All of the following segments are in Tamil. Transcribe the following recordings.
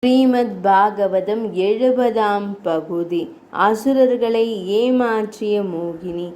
ஸ்ரீமத் பாகவதம் 70ஆம் பகுதி. அசுரர்களை ஏமாற்றிய மோகினி.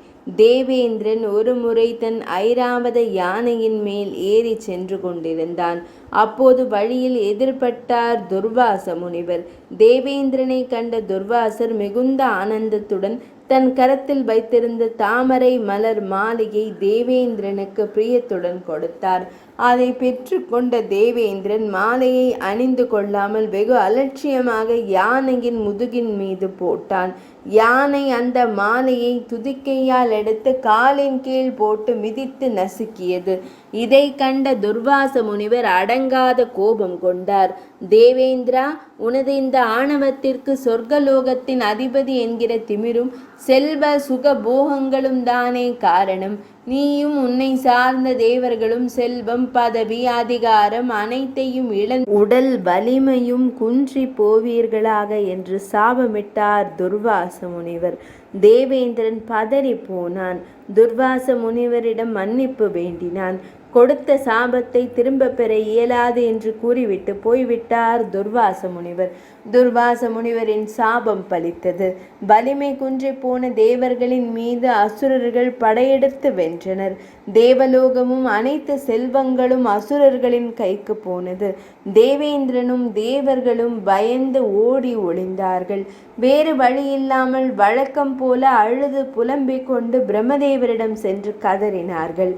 தேவேந்திரன் ஒருமுறை தன் ஐராவத யானையின் மேல் ஏறி சென்று கொண்டிருந்தான். அப்போது வழியில் எதிர்பட்டார் துர்வாச முனிவர். தேவேந்திரனை கண்ட துர்வாசர் மிகுந்த ஆனந்தத்துடன் தன் கரத்தில் வைத்திருந்த தாமரை மலர் மாலையை தேவேந்திரனுக்கு பிரியத்துடன் கொடுத்தார். அதை பெற்று கொண்ட தேவேந்திரன் மாலையை அணிந்து கொள்ளாமல் வெகு அலட்சியமாக யானையின் முதுகின் மீது போட்டான். யானை அந்த மாலையை துதிக்கையால் எடுத்து காலின் கீழ் போட்டு மிதித்து நசுக்கியது. இதை கண்ட துர்வாச முனிவர் அடங்காத கோபம் கொண்டார். தேவேந்திரா, உனது இந்த ஆணவத்திற்கு சொர்க்கலோகத்தின் அதிபதி என்கிற திமிரும் செல்வ சுக போகங்களும் தானே காரணம். நீயும் உன்னை சார்ந்த தேவர்களும் செல்வம், பதவி, அதிகாரம் அனைத்தையும் இழந்து உடல் வலிமையும் குன்றி போவீர்களாக என்று சாபமிட்டார் துர்வாச முனிவர். தேவேந்திரன் பதறி போனான். துர்வாச முனிவரிடம் மன்னிப்பு வேண்டினான். கொடுத்த சாபத்தை திரும்ப பெற இயலாது என்று கூறிவிட்டு போய்விட்டார் துர்வாச முனிவர். துர்வாச முனிவரின் சாபம் பலித்தது. வலிமை குன்றி போன தேவர்களின் மீது அசுரர்கள் படையெடுத்து வென்றனர். தேவலோகமும் அனைத்து செல்வங்களும் அசுரர்களின் கைக்கு போனது. தேவேந்திரனும் தேவர்களும் பயந்து ஓடி ஒளிந்தார்கள். வேறு வழியில்லாமல் வழக்கம் போல அழுது புலம்பிக் கொண்டு பிரம்மதேவரிடம் சென்று கதறினார்கள்.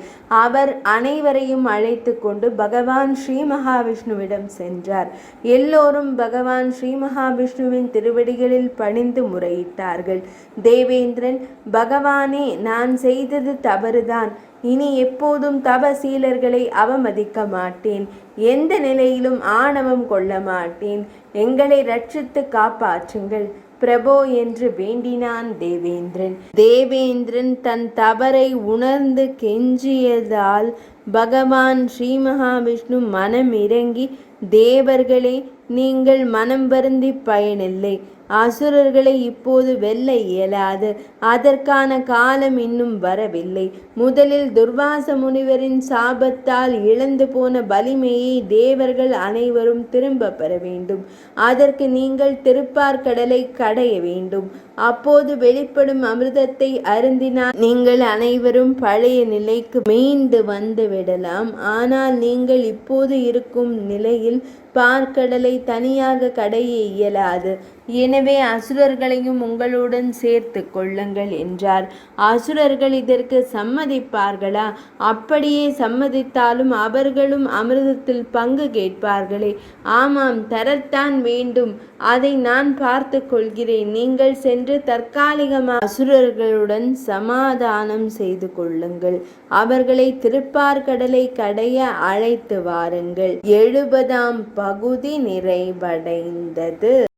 அவர் அனைவரையும் அழைத்து கொண்டு பகவான் ஸ்ரீ மகாவிஷ்ணுவிடம் சென்றார். எல்லோரும் பகவான் ஸ்ரீ மகாவிஷ்ணுவின் திருவடிகளில் பணிந்து முறையிட்டார்கள். தேவேந்திரன், பகவானே, நான் செய்தது தவறுதான். இனி எப்போதும் தபசீலர்களை அவமதிக்க மாட்டேன். எந்த நிலையிலும் ஆணவம் கொள்ள மாட்டேன். எங்களை ரட்சித்து காப்பாற்றுங்கள் பிரபோ என்று வேண்டினான் தேவேந்திரன். தேவேந்திரன் தன் தவறை உணர்ந்து கெஞ்சியதால் பகவான் ஸ்ரீ மகாவிஷ்ணு மனம் இறங்கி, தேவர்களே, நீங்கள் மனம் வருந்தி பயனில்லை. அசுரர்களை இப்போது வெல்ல இயலாது. அதற்கான காலம் இன்னும் வரவில்லை. முதலில் துர்வாச முனிவரின் சாபத்தால் இழந்து போன வலிமையை தேவர்கள் அனைவரும் திரும்ப பெற வேண்டும். அதற்கு நீங்கள் திருப்பார்கடலை கடைய வேண்டும். அப்போது வெளிப்படும் அமிர்தத்தை அருந்தினால் நீங்கள் அனைவரும் பழைய நிலைக்கு மீண்டு வந்து விடலாம். ஆனால் நீங்கள் இப்போது இருக்கும் நிலையில் பார்க்கடலை தனியாக கடைய இயலாது. எனவே அசுரர்களையும் உங்களுடன் சேர்த்து கொள்ளுங்கள் என்றார். அசுரர்கள் இதற்கு சம்மதிப்பார்களா? அப்படியே சம்மதித்தாலும் அவர்களும் அமிர்தத்தில் பங்கு கேட்பார்களே. ஆமாம், தரத்தான் வேண்டும். அதை நான் பார்த்து கொள்கிறேன். நீங்கள் சென்று தற்காலிகமாக அசுரர்களுடன் சமாதானம் செய்து கொள்ளுங்கள். அவர்களை திருப்பார்கடலை கடைய அழைத்து வாருங்கள். 70ஆம் பகுதி நிறைவடைந்தது.